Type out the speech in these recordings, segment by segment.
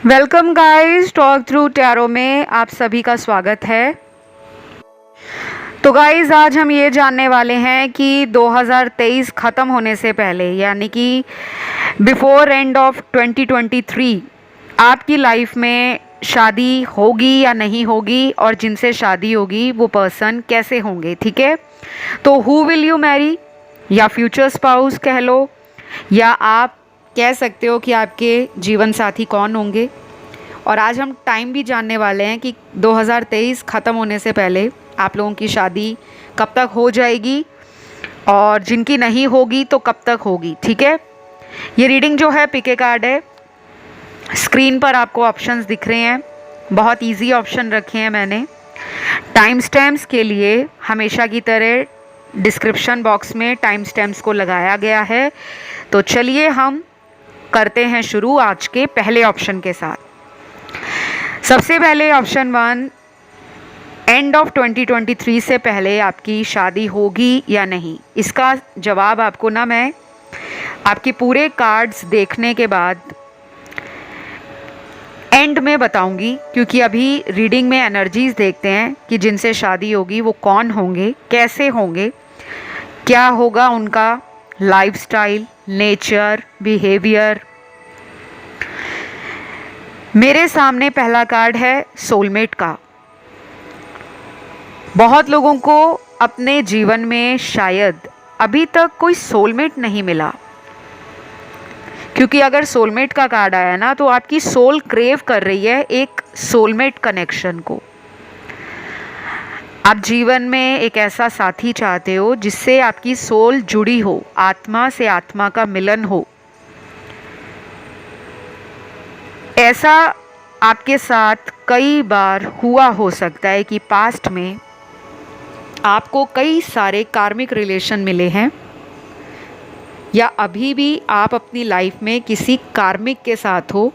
Welcome guys, talk through tarot में आप सभी का स्वागत है। तो गाइस, आज हम ये जानने वाले हैं कि 2023 ख़त्म होने से पहले, यानी कि बिफोर एंड ऑफ 2023 आपकी लाइफ में शादी होगी या नहीं होगी, और जिनसे शादी होगी वो पर्सन कैसे होंगे। ठीक है, तो हु विल यू मैरी, या फ्यूचर स्पाउस कह लो, या आप कह सकते हो कि आपके जीवन साथी कौन होंगे। और आज हम टाइम भी जानने वाले हैं कि 2023 ख़त्म होने से पहले आप लोगों की शादी कब तक हो जाएगी, और जिनकी नहीं होगी तो कब तक होगी। ठीक है, ये रीडिंग जो है पिक ए कार्ड है। स्क्रीन पर आपको ऑप्शंस दिख रहे हैं, बहुत इजी ऑप्शन रखे हैं मैंने। टाइम स्टैम्प्स के लिए हमेशा की तरह डिस्क्रिप्शन बॉक्स में टाइम स्टैम्प्स को लगाया गया है। तो चलिए हम करते हैं शुरू आज के पहले ऑप्शन के साथ। सबसे पहले ऑप्शन 1, एंड ऑफ 2023 से पहले आपकी शादी होगी या नहीं। इसका जवाब आपको ना मैं आपके पूरे कार्ड्स देखने के बाद एंड में बताऊंगी, क्योंकि अभी रीडिंग में एनर्जीज देखते हैं कि जिनसे शादी होगी वो कौन होंगे, कैसे होंगे, क्या होगा उनका लाइफस्टाइल, नेचर, बिहेवियर। मेरे सामने पहला कार्ड है सोलमेट का। बहुत लोगों को अपने जीवन में शायद अभी तक कोई सोलमेट नहीं मिला, क्योंकि अगर सोलमेट का कार्ड आया ना तो आपकी सोल क्रेव कर रही है एक सोलमेट कनेक्शन को। आप जीवन में एक ऐसा साथी चाहते हो जिससे आपकी सोल जुड़ी हो, आत्मा से आत्मा का मिलन हो। ऐसा आपके साथ कई बार हुआ हो सकता है कि पास्ट में आपको कई सारे कार्मिक रिलेशन मिले हैं, या अभी भी आप अपनी लाइफ में किसी कार्मिक के साथ हो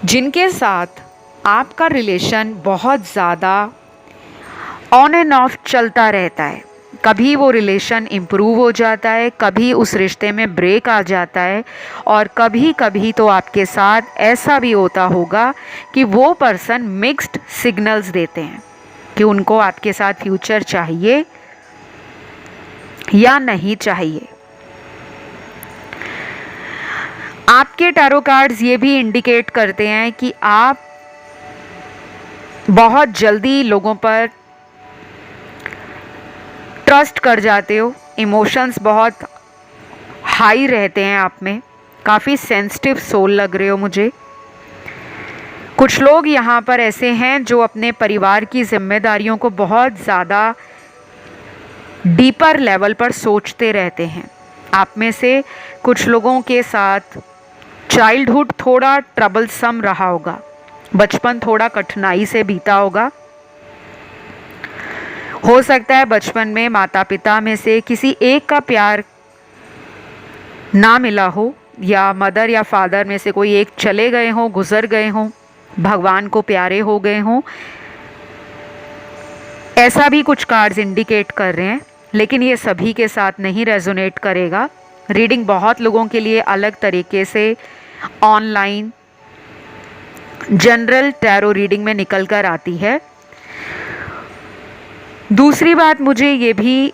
जिनके साथ आपका रिलेशन बहुत ज़्यादा ऑन एंड ऑफ चलता रहता है। कभी वो रिलेशन इम्प्रूव हो जाता है, कभी उस रिश्ते में ब्रेक आ जाता है, और कभी कभी तो आपके साथ ऐसा भी होता होगा कि वो पर्सन मिक्स्ड सिग्नल्स देते हैं कि उनको आपके साथ फ्यूचर चाहिए या नहीं चाहिए। आपके टैरो कार्ड्स ये भी इंडिकेट करते हैं कि आप बहुत जल्दी लोगों पर ट्रस्ट कर जाते हो। इमोशंस बहुत हाई रहते हैं आप में, काफ़ी सेंसिटिव सोल लग रहे हो मुझे। कुछ लोग यहाँ पर ऐसे हैं जो अपने परिवार की जिम्मेदारियों को बहुत ज़्यादा डीपर लेवल पर सोचते रहते हैं। आप में से कुछ लोगों के साथ चाइल्डहुड थोड़ा ट्रबलसम रहा होगा, बचपन थोड़ा कठिनाई से बीता होगा। हो सकता है बचपन में माता पिता में से किसी एक का प्यार ना मिला हो, या मदर या फादर में से कोई एक चले गए हों, गुजर गए हों, भगवान को प्यारे हो गए हों। ऐसा भी कुछ कार्ड्स इंडिकेट कर रहे हैं, लेकिन ये सभी के साथ नहीं रेजोनेट करेगा। रीडिंग बहुत लोगों के लिए अलग तरीके से ऑनलाइन जनरल टैरो रीडिंग में निकल कर आती है। दूसरी बात, मुझे ये भी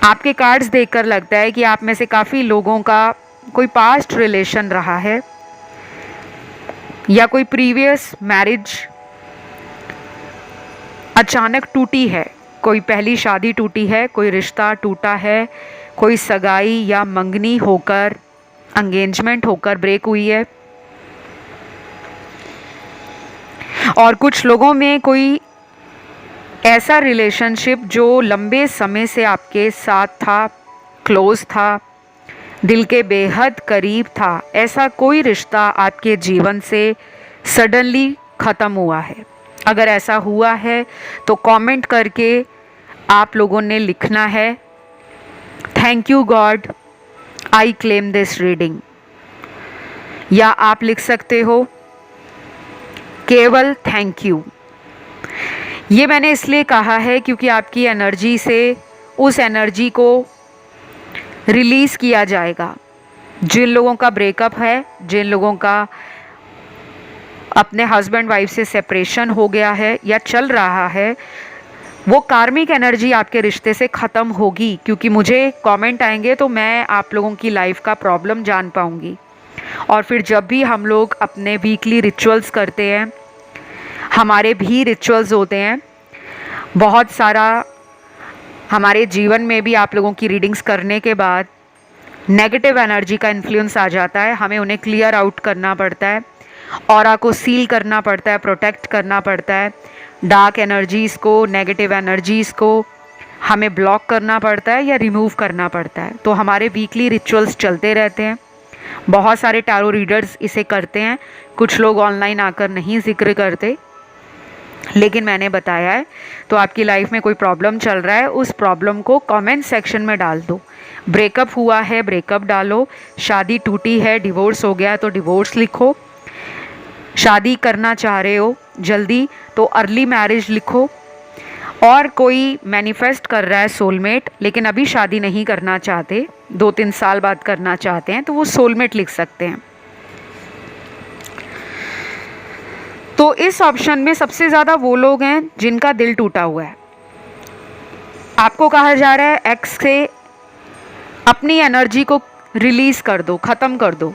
आपके कार्ड्स देखकर लगता है कि आप में से काफ़ी लोगों का कोई पास्ट रिलेशन रहा है, या कोई प्रीवियस मैरिज अचानक टूटी है, कोई पहली शादी टूटी है, कोई रिश्ता टूटा है, कोई सगाई या मंगनी होकर, एंगेजमेंट होकर ब्रेक हुई है। और कुछ लोगों में कोई ऐसा रिलेशनशिप जो लंबे समय से आपके साथ था, क्लोज था, दिल के बेहद करीब था, ऐसा कोई रिश्ता आपके जीवन से सडनली ख़त्म हुआ है। अगर ऐसा हुआ है तो कमेंट करके आप लोगों ने लिखना है, thank you God, I claim this reading. या आप लिख सकते हो केवल थैंक यू। ये मैंने इसलिए कहा है क्योंकि आपकी एनर्जी से उस एनर्जी को रिलीज़ किया जाएगा। जिन लोगों का ब्रेकअप है, जिन लोगों का अपने हस्बैंड वाइफ से सेपरेशन हो गया है या चल रहा है, वो कार्मिक एनर्जी आपके रिश्ते से ख़त्म होगी, क्योंकि मुझे कमेंट आएंगे तो मैं आप लोगों की लाइफ का प्रॉब्लम जान पाऊंगी। और फिर जब भी हम लोग अपने वीकली रिचुअल्स करते हैं, हमारे भी रिचुअल्स होते हैं बहुत सारा, हमारे जीवन में भी आप लोगों की रीडिंग्स करने के बाद नेगेटिव एनर्जी का इन्फ्लुएंस आ जाता है, हमें उन्हें क्लियर आउट करना पड़ता है, ऑरा को सील करना पड़ता है, प्रोटेक्ट करना पड़ता है, डार्क एनर्जीज़ को, नेगेटिव एनर्जीज़ को हमें ब्लॉक करना पड़ता है या रिमूव करना पड़ता है। तो हमारे वीकली रिचुअल्स चलते रहते हैं। बहुत सारे टैरो रीडर्स इसे करते हैं, कुछ लोग ऑनलाइन आकर नहीं जिक्र करते, लेकिन मैंने बताया है। तो आपकी लाइफ में कोई प्रॉब्लम चल रहा है, उस प्रॉब्लम को कमेंट सेक्शन में डाल दो। ब्रेकअप हुआ है, ब्रेकअप डालो। शादी टूटी है, डिवोर्स हो गया तो डिवोर्स लिखो। शादी करना चाह रहे हो जल्दी तो अर्ली मैरिज लिखो। और कोई मैनिफेस्ट कर रहा है सोलमेट, लेकिन अभी शादी नहीं करना चाहते, 2-3 साल बाद करना चाहते हैं, तो वो सोलमेट लिख सकते हैं। तो इस ऑप्शन में सबसे ज़्यादा वो लोग हैं जिनका दिल टूटा हुआ है। आपको कहा जा रहा है एक्स से अपनी एनर्जी को रिलीज़ कर दो, ख़त्म कर दो।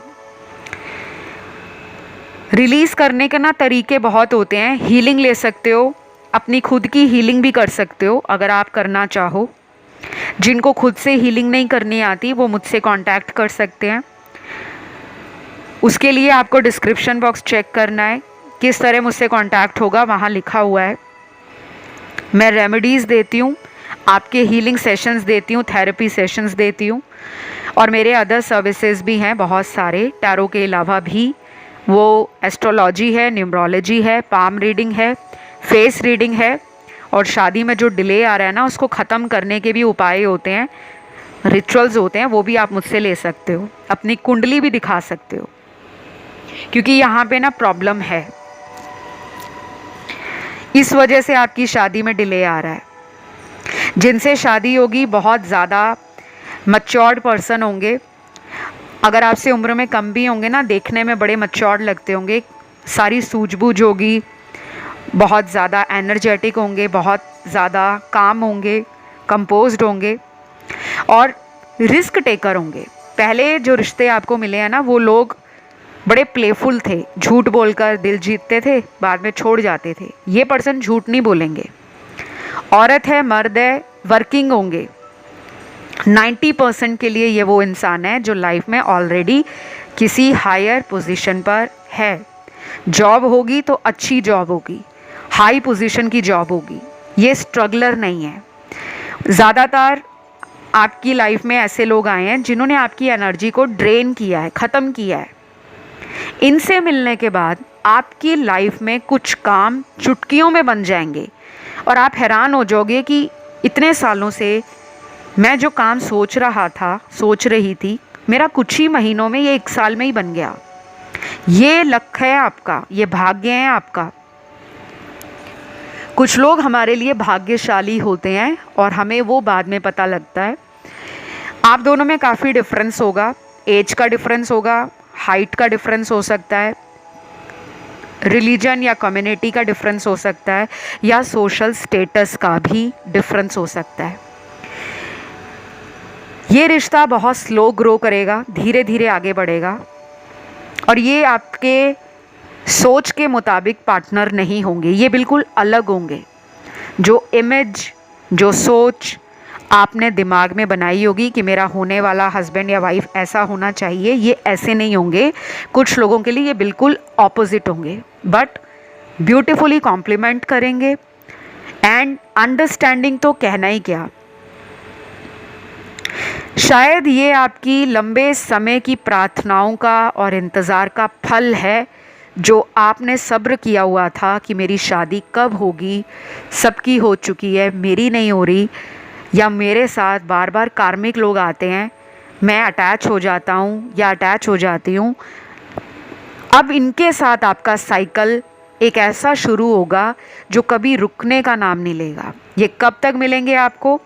रिलीज़ करने के ना तरीके बहुत होते हैं। हीलिंग ले सकते हो, अपनी खुद की हीलिंग भी कर सकते हो अगर आप करना चाहो। जिनको खुद से हीलिंग नहीं करनी आती वो मुझसे कांटेक्ट कर सकते हैं। उसके लिए आपको डिस्क्रिप्शन बॉक्स चेक करना है, किस तरह मुझसे कांटेक्ट होगा, वहाँ लिखा हुआ है। मैं रेमेडीज़ देती हूँ, आपके हीलिंग सेशंस देती हूँ, थेरेपी सेशंस देती हूँ, और मेरे अदर सर्विसेज भी हैं बहुत सारे टैरो के अलावा भी। वो एस्ट्रोलॉजी है, न्यूमरोलॉजी है, पाम रीडिंग है, फेस रीडिंग है, और शादी में जो डिले आ रहा है ना उसको ख़त्म करने के भी उपाय होते हैं, रिचुअल्स होते हैं, वो भी आप मुझसे ले सकते हो। अपनी कुंडली भी दिखा सकते हो, क्योंकि यहाँ पे ना प्रॉब्लम है, इस वजह से आपकी शादी में डिले आ रहा है। जिनसे शादी होगी बहुत ज़्यादा मैच्योर्ड पर्सन होंगे। अगर आपसे उम्र में कम भी होंगे ना, देखने में बड़े मैच्योर्ड लगते होंगे, सारी सूझबूझ होगी, बहुत ज़्यादा एनर्जेटिक होंगे, बहुत ज़्यादा काम होंगे, कंपोज्ड होंगे और रिस्क टेकर होंगे। पहले जो रिश्ते आपको मिले हैं ना, वो लोग बड़े प्लेफुल थे, झूठ बोलकर दिल जीतते थे, बाद में छोड़ जाते थे। ये पर्सन झूठ नहीं बोलेंगे। औरत है, मर्द है, वर्किंग होंगे। 90% के लिए ये वो इंसान है जो लाइफ में ऑलरेडी किसी हायर पोजीशन पर है। जॉब होगी तो अच्छी जॉब होगी, हाई पोजीशन की जॉब होगी। ये स्ट्रगलर नहीं है। ज़्यादातर आपकी लाइफ में ऐसे लोग आए हैं जिन्होंने आपकी एनर्जी को ड्रेन किया है, ख़त्म किया है। इनसे मिलने के बाद आपकी लाइफ में कुछ काम चुटकियों में बन जाएंगे और आप हैरान हो जाओगे कि इतने सालों से मैं जो काम सोच रहा था, सोच रही थी, मेरा कुछ ही महीनों में, ये 1 साल में ही बन गया। ये लक है आपका, ये भाग्य है आपका। कुछ लोग हमारे लिए भाग्यशाली होते हैं और हमें वो बाद में पता लगता है। आप दोनों में काफ़ी डिफरेंस होगा, एज का डिफरेंस होगा, हाइट का डिफरेंस हो सकता है, रिलीजन या कम्युनिटी का डिफरेंस हो सकता है, या सोशल स्टेटस का भी डिफरेंस हो सकता है। ये रिश्ता बहुत स्लो ग्रो करेगा, धीरे धीरे आगे बढ़ेगा, और ये आपके सोच के मुताबिक पार्टनर नहीं होंगे, ये बिल्कुल अलग होंगे। जो इमेज, जो सोच आपने दिमाग में बनाई होगी कि मेरा होने वाला हस्बैंड या वाइफ ऐसा होना चाहिए, ये ऐसे नहीं होंगे। कुछ लोगों के लिए ये बिल्कुल ऑपोजिट होंगे, बट ब्यूटीफुली कॉम्प्लीमेंट करेंगे। एंड अंडरस्टैंडिंग तो कहना ही क्या। शायद ये आपकी लंबे समय की प्रार्थनाओं का और इंतज़ार का फल है, जो आपने सब्र किया हुआ था कि मेरी शादी कब होगी, सबकी हो चुकी है, मेरी नहीं हो रही, या मेरे साथ बार बार कार्मिक लोग आते हैं, मैं अटैच हो जाता हूँ या अटैच हो जाती हूँ। अब इनके साथ आपका साइकिल एक ऐसा शुरू होगा जो कभी रुकने का नाम नहीं लेगा। ये कब तक मिलेंगे आपको?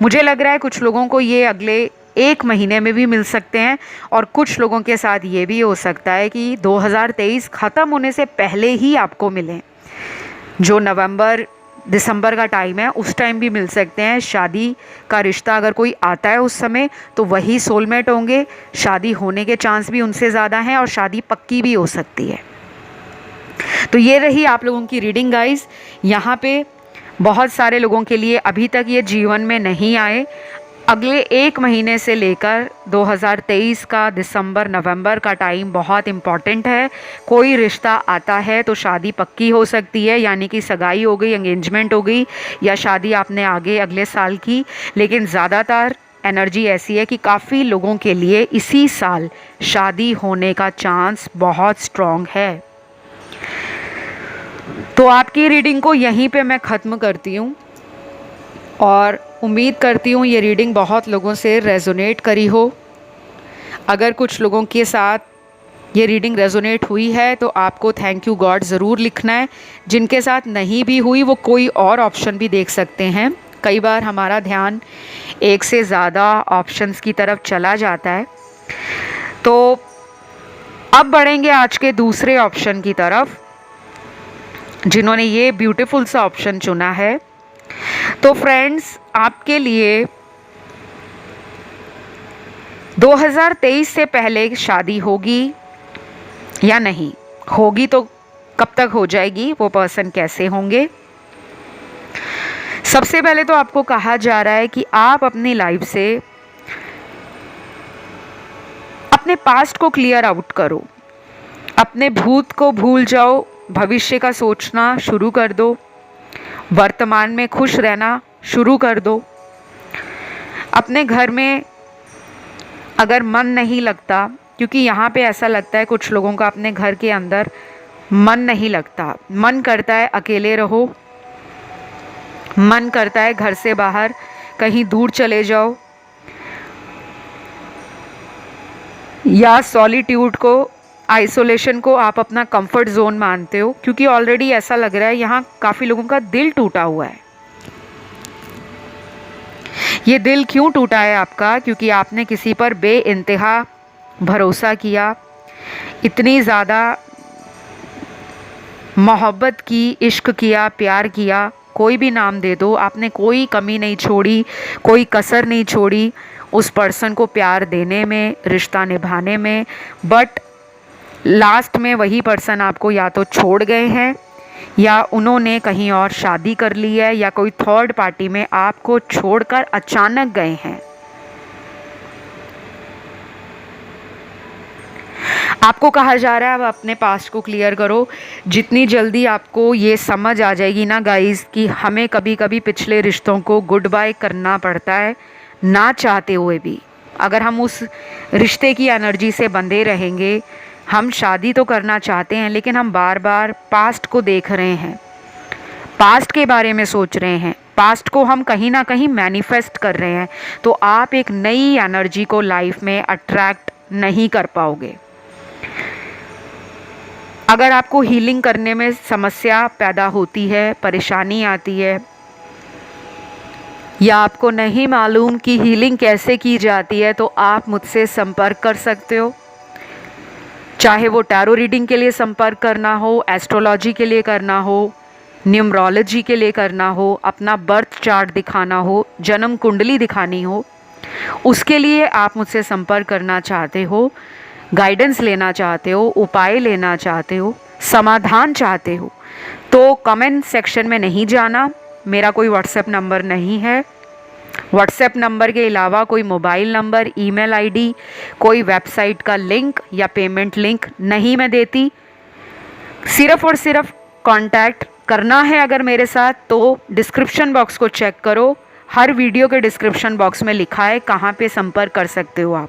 मुझे लग रहा है कुछ लोगों को ये अगले 1 महीने में भी मिल सकते हैं, और कुछ लोगों के साथ ये भी हो सकता है कि 2023 ख़त्म होने से पहले ही आपको मिलें। जो नवंबर दिसंबर का टाइम है उस टाइम भी मिल सकते हैं। शादी का रिश्ता अगर कोई आता है उस समय तो वही सोलमेट होंगे, शादी होने के चांस भी उनसे ज़्यादा हैं और शादी पक्की भी हो सकती है। तो ये रही आप लोगों की रीडिंग गाइस। यहाँ पे बहुत सारे लोगों के लिए अभी तक ये जीवन में नहीं आए, अगले 1 महीने से लेकर 2023 का दिसंबर नवंबर का टाइम बहुत इम्पॉर्टेंट है। कोई रिश्ता आता है तो शादी पक्की हो सकती है, यानी कि सगाई हो गई, एंगेजमेंट हो गई, या शादी आपने आगे अगले साल की। लेकिन ज़्यादातर एनर्जी ऐसी है कि काफ़ी लोगों के लिए इसी साल शादी होने का चांस बहुत स्ट्रॉन्ग है। तो आपकी रीडिंग को यहीं पे मैं ख़त्म करती हूँ और उम्मीद करती हूँ ये रीडिंग बहुत लोगों से रेजोनेट करी हो। अगर कुछ लोगों के साथ ये रीडिंग रेजोनेट हुई है तो आपको थैंक यू गॉड ज़रूर लिखना है। जिनके साथ नहीं भी हुई वो कोई और ऑप्शन भी देख सकते हैं। कई बार हमारा ध्यान एक से ज़्यादा ऑप्शंस की तरफ चला जाता है। तो अब बढ़ेंगे आज के दूसरे ऑप्शन की तरफ, जिन्होंने ये ब्यूटीफुल सा ऑप्शन चुना है। तो फ्रेंड्स, आपके लिए 2023 से पहले शादी होगी या नहीं होगी, तो कब तक हो जाएगी, वो पर्सन कैसे होंगे। सबसे पहले तो आपको कहा जा रहा है कि आप अपनी लाइफ से अपने पास्ट को क्लियर आउट करो, अपने भूत को भूल जाओ, भविष्य का सोचना शुरू कर दो, वर्तमान में खुश रहना शुरू कर दो। अपने घर में अगर मन नहीं लगता, क्योंकि यहाँ पे ऐसा लगता है कुछ लोगों का अपने घर के अंदर मन नहीं लगता, मन करता है अकेले रहो, मन करता है घर से बाहर कहीं दूर चले जाओ, या सॉलिट्यूड को, आइसोलेशन को आप अपना कंफर्ट जोन मानते हो, क्योंकि ऑलरेडी ऐसा लग रहा है यहाँ काफ़ी लोगों का दिल टूटा हुआ है। ये दिल क्यों टूटा है आपका? क्योंकि आपने किसी पर बेइंतहा भरोसा किया, इतनी ज़्यादा मोहब्बत की, इश्क किया, प्यार किया, कोई भी नाम दे दो, आपने कोई कमी नहीं छोड़ी, कोई कसर नहीं छोड़ी उस पर्सन को प्यार देने में, रिश्ता निभाने में। बट लास्ट में वही पर्सन आपको या तो छोड़ गए हैं, या उन्होंने कहीं और शादी कर ली है, या कोई थर्ड पार्टी में आपको छोड़कर अचानक गए हैं। आपको कहा जा रहा है अब अपने पास्ट को क्लियर करो। जितनी जल्दी आपको ये समझ आ जाएगी ना गाइस कि हमें कभी कभी पिछले रिश्तों को गुड बाय करना पड़ता है, ना चाहते हुए भी। अगर हम उस रिश्ते की एनर्जी से बंधे रहेंगे, हम शादी तो करना चाहते हैं लेकिन हम बार बार पास्ट को देख रहे हैं, पास्ट के बारे में सोच रहे हैं, पास्ट को हम कहीं ना कहीं मैनिफेस्ट कर रहे हैं, तो आप एक नई एनर्जी को लाइफ में अट्रैक्ट नहीं कर पाओगे। अगर आपको हीलिंग करने में समस्या पैदा होती है, परेशानी आती है, या आपको नहीं मालूम कि हीलिंग कैसे की जाती है, तो आप मुझसे संपर्क कर सकते हो। चाहे वो टैरो रीडिंग के लिए संपर्क करना हो, एस्ट्रोलॉजी के लिए करना हो, न्यूमरोलॉजी के लिए करना हो, अपना बर्थ चार्ट दिखाना हो, जन्म कुंडली दिखानी हो, उसके लिए आप मुझसे संपर्क करना चाहते हो, गाइडेंस लेना चाहते हो, उपाय लेना चाहते हो, समाधान चाहते हो, तो कमेंट सेक्शन में नहीं जाना। मेरा कोई व्हाट्सएप नंबर नहीं है। व्हाट्सएप नंबर के अलावा कोई मोबाइल नंबर, ईमेल आईडी, कोई वेबसाइट का लिंक या पेमेंट लिंक नहीं मैं देती। सिर्फ़ और सिर्फ कांटेक्ट करना है अगर मेरे साथ, तो डिस्क्रिप्शन बॉक्स को चेक करो। हर वीडियो के डिस्क्रिप्शन बॉक्स में लिखा है कहाँ पे संपर्क कर सकते हो आप,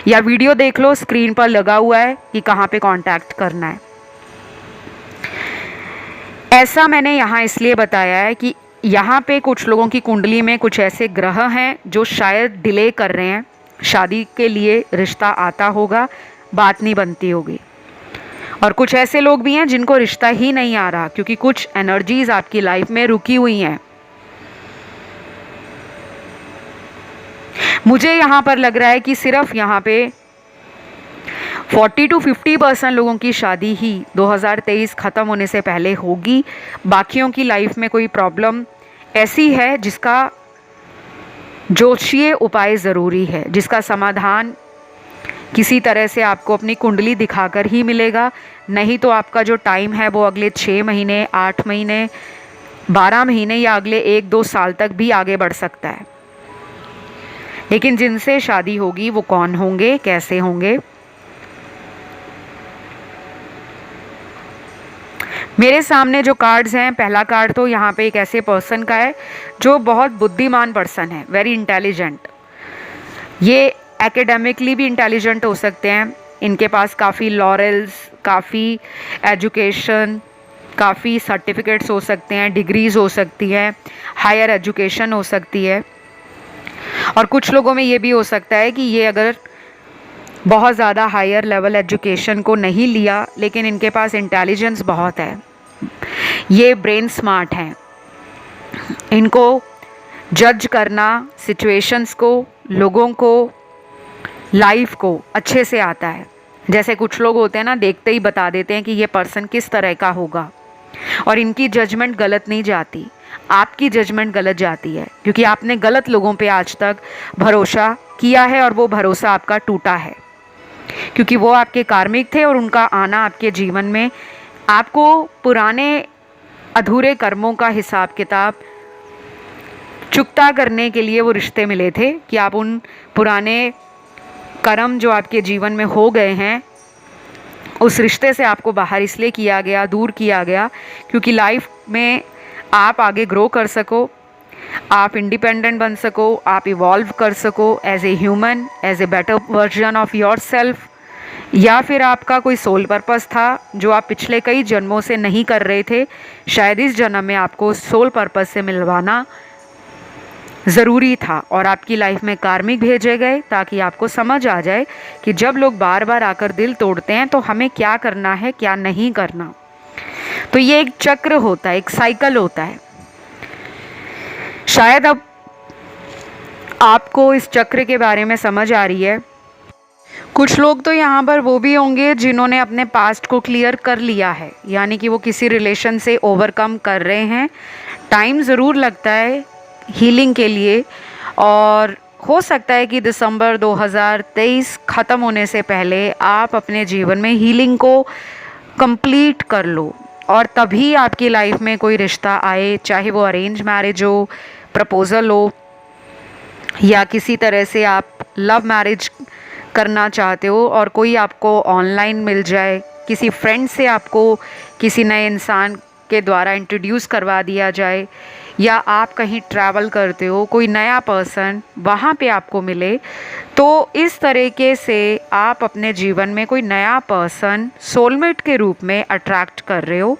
या वीडियो देख लो, स्क्रीन पर लगा हुआ है कि कहाँ पे कांटेक्ट करना है। ऐसा मैंने यहाँ इसलिए बताया है कि यहाँ पे कुछ लोगों की कुंडली में कुछ ऐसे ग्रह हैं जो शायद डिले कर रहे हैं, शादी के लिए रिश्ता आता होगा, बात नहीं बनती होगी। और कुछ ऐसे लोग भी हैं जिनको रिश्ता ही नहीं आ रहा, क्योंकि कुछ एनर्जीज आपकी लाइफ में रुकी हुई हैं। मुझे यहाँ पर लग रहा है कि सिर्फ यहाँ पे 40 to 50% लोगों की शादी ही 2023 ख़त्म होने से पहले होगी। बाकियों की लाइफ में कोई प्रॉब्लम ऐसी है जिसका ज्योतिषीय उपाय ज़रूरी है, जिसका समाधान किसी तरह से आपको अपनी कुंडली दिखाकर ही मिलेगा। नहीं तो आपका जो टाइम है वो अगले 6 महीने, 8 महीने, 12 महीने या अगले 1-2 साल तक भी आगे बढ़ सकता है। लेकिन जिनसे शादी होगी वो कौन होंगे, कैसे होंगे? मेरे सामने जो कार्ड्स हैं, पहला कार्ड तो यहाँ पे एक ऐसे पर्सन का है जो बहुत बुद्धिमान पर्सन है, वेरी इंटेलिजेंट। ये एकेडमिकली भी इंटेलिजेंट हो सकते हैं, इनके पास काफ़ी लॉरेल्स, काफ़ी एजुकेशन, काफ़ी सर्टिफिकेट्स हो सकते हैं, डिग्रीज़ हो सकती हैं, हायर एजुकेशन हो सकती है। और कुछ लोगों में ये भी हो सकता है कि ये अगर बहुत ज़्यादा हायर लेवल एजुकेशन को नहीं लिया लेकिन इनके पास इंटेलिजेंस बहुत है, ये ब्रेन स्मार्ट हैं, इनको जज करना, सिचुएशंस को, लोगों को, लाइफ को अच्छे से आता है। जैसे कुछ लोग होते हैं ना, देखते ही बता देते हैं कि ये पर्सन किस तरह का होगा, और इनकी जजमेंट गलत नहीं जाती, आपकी जजमेंट गलत जाती है, क्योंकि आपने गलत लोगों पे आज तक भरोसा किया है और वो भरोसा आपका टूटा है, क्योंकि वो आपके कार्मिक थे और उनका आना आपके जीवन में आपको पुराने अधूरे कर्मों का हिसाब किताब चुकता करने के लिए वो रिश्ते मिले थे कि आप उन पुराने कर्म जो आपके जीवन में हो गए हैं, उस रिश्ते से आपको बाहर इसलिए किया गया, दूर किया गया, क्योंकि लाइफ में आप आगे ग्रो कर सको, आप इंडिपेंडेंट बन सको, आप इवॉल्व कर सको as a human, as a better version of yourself. या फिर आपका कोई सोल पर्पस था जो आप पिछले कई जन्मों से नहीं कर रहे थे, शायद इस जन्म में आपको सोल पर्पस से मिलवाना ज़रूरी था और आपकी लाइफ में कार्मिक भेजे गए ताकि आपको समझ आ जाए कि जब लोग बार बार आकर दिल तोड़ते हैं तो हमें क्या करना है, क्या नहीं करना। तो ये एक चक्र होता है, एक साइकिल होता है। शायद अब आपको इस चक्र के बारे में समझ आ रही है। कुछ लोग तो यहाँ पर वो भी होंगे जिन्होंने अपने पास्ट को क्लियर कर लिया है, यानी कि वो किसी रिलेशन से ओवरकम कर रहे हैं। टाइम ज़रूर लगता है हीलिंग के लिए, और हो सकता है कि दिसंबर 2023 ख़त्म होने से पहले आप अपने जीवन में हीलिंग को कंप्लीट कर लो और तभी आपकी लाइफ में कोई रिश्ता आए, चाहे वो अरेंज मैरिज हो, प्रपोज़ल हो, या किसी तरह से आप लव मैरिज करना चाहते हो और कोई आपको ऑनलाइन मिल जाए, किसी फ्रेंड से आपको किसी नए इंसान के द्वारा इंट्रोड्यूस करवा दिया जाए, या आप कहीं ट्रैवल करते हो, कोई नया पर्सन वहाँ पे आपको मिले, तो इस तरीके से आप अपने जीवन में कोई नया पर्सन सोलमेट के रूप में अट्रैक्ट कर रहे हो,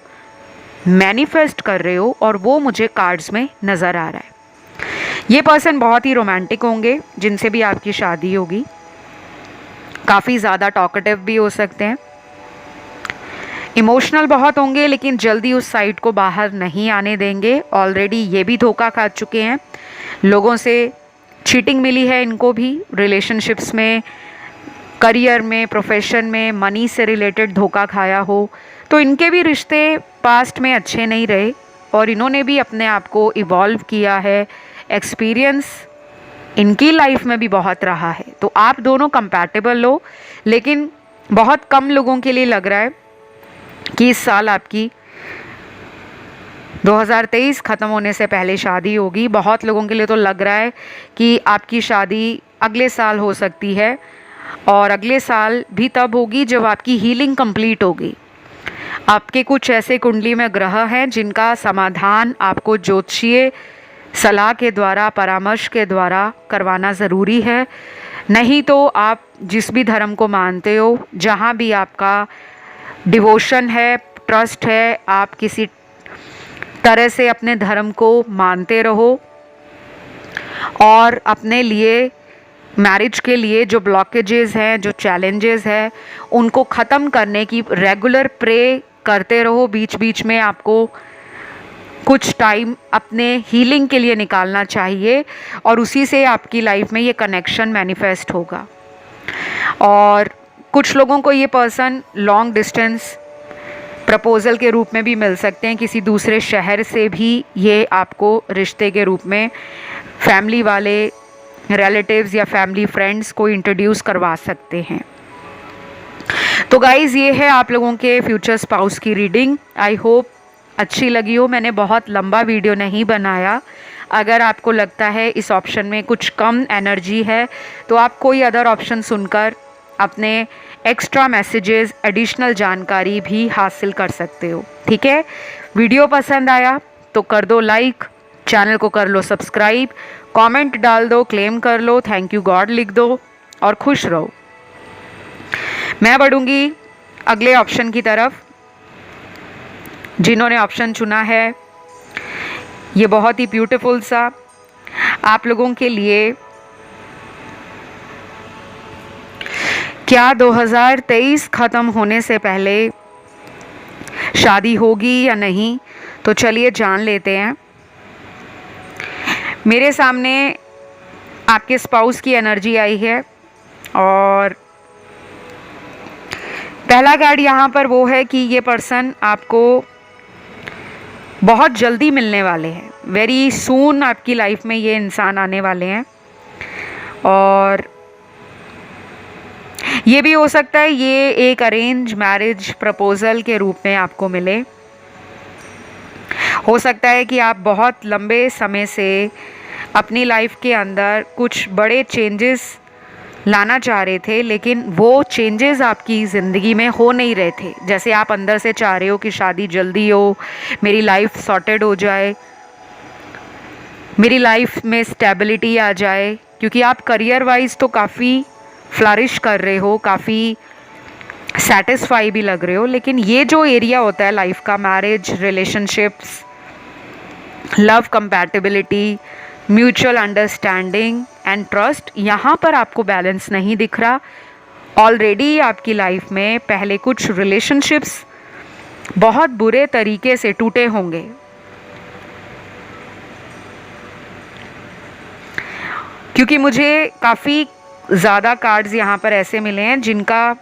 मैनिफेस्ट कर रहे हो, और वो मुझे कार्ड्स में नज़र आ रहा है। ये पर्सन बहुत ही रोमांटिक होंगे जिनसे भी आपकी शादी होगी, काफ़ी ज़्यादा टॉकेटिव भी हो सकते हैं, इमोशनल बहुत होंगे लेकिन जल्दी उस साइड को बाहर नहीं आने देंगे। ऑलरेडी ये भी धोखा खा चुके हैं, लोगों से चीटिंग मिली है इनको भी, रिलेशनशिप्स में, करियर में, प्रोफेशन में, मनी से रिलेटेड धोखा खाया हो, तो इनके भी रिश्ते पास्ट में अच्छे नहीं रहे और इन्होंने भी अपने आप को इवॉल्व किया है। एक्सपीरियंस इनकी लाइफ में भी बहुत रहा है, तो आप दोनों कंपैटिबल हो, लेकिन बहुत कम लोगों के लिए लग रहा है कि इस साल आपकी 2023 ख़त्म होने से पहले शादी होगी। बहुत लोगों के लिए तो लग रहा है कि आपकी शादी अगले साल हो सकती है, और अगले साल भी तब होगी जब आपकी हीलिंग कंप्लीट होगी। आपके कुछ ऐसे कुंडली में ग्रह हैं जिनका समाधान आपको ज्योतिषीय सलाह के द्वारा, परामर्श के द्वारा करवाना ज़रूरी है। नहीं तो आप जिस भी धर्म को मानते हो, जहाँ भी आपका डिवोशन है, ट्रस्ट है, आप किसी तरह से अपने धर्म को मानते रहो और अपने लिए, मैरिज के लिए जो ब्लॉकेजेस हैं, जो चैलेंजेस हैं, उनको ख़त्म करने की रेगुलर प्रे करते रहो। बीच बीच में आपको कुछ टाइम अपने हीलिंग के लिए निकालना चाहिए और उसी से आपकी लाइफ में ये कनेक्शन मैनिफेस्ट होगा। और कुछ लोगों को ये पर्सन लॉन्ग डिस्टेंस प्रपोज़ल के रूप में भी मिल सकते हैं, किसी दूसरे शहर से भी ये आपको रिश्ते के रूप में फैमिली वाले रिलेटिव्स या फैमिली फ्रेंड्स को इंट्रोड्यूस करवा सकते हैं। तो गाइज़, ये है आप लोगों के फ्यूचर स्पाउस की रीडिंग। आई होप अच्छी लगी हो। मैंने बहुत लंबा वीडियो नहीं बनाया। अगर आपको लगता है इस ऑप्शन में कुछ कम एनर्जी है तो आप कोई अदर ऑप्शन सुनकर अपने एक्स्ट्रा मैसेजेस, एडिशनल जानकारी भी हासिल कर सकते हो। ठीक है, वीडियो पसंद आया तो कर दो लाइक, चैनल को कर लो सब्सक्राइब, कमेंट डाल दो, क्लेम कर लो, थैंक यू गॉड लिख दो और खुश रहो। मैं बढ़ूंगी अगले ऑप्शन की तरफ। जिन्होंने ऑप्शन चुना है, ये बहुत ही ब्यूटीफुल सा आप लोगों के लिए। क्या 2023 ख़त्म होने से पहले शादी होगी या नहीं, तो चलिए जान लेते हैं। मेरे सामने आपके स्पाउस की एनर्जी आई है और पहला कार्ड यहाँ पर वो है कि ये पर्सन आपको बहुत जल्दी मिलने वाले हैं। वेरी सून आपकी लाइफ में ये इंसान आने वाले हैं और ये भी हो सकता है ये एक अरेंज मैरिज प्रपोज़ल के रूप में आपको मिले। हो सकता है कि आप बहुत लंबे समय से अपनी लाइफ के अंदर कुछ बड़े चेंजेस लाना चाह रहे थे, लेकिन वो चेंजेस आपकी ज़िंदगी में हो नहीं रहे थे। जैसे आप अंदर से चाह रहे हो कि शादी जल्दी हो, मेरी लाइफ सॉर्टेड हो जाए, मेरी लाइफ में स्टेबिलिटी आ जाए, क्योंकि आप करियर वाइज तो काफ़ी फ्लरिश कर रहे हो, काफ़ी सेटिस्फाई भी लग रहे हो। लेकिन ये जो एरिया होता है लाइफ का, marriage, relationships, love compatibility, mutual understanding and trust, यहाँ पर आपको बैलेंस नहीं दिख रहा। ऑलरेडी आपकी लाइफ में पहले कुछ रिलेशनशिप्स बहुत बुरे तरीके से टूटे होंगे। क्योंकि मुझे काफ़ी ज़्यादा कार्ड्स यहाँ पर ऐसे मिले हैं जिनका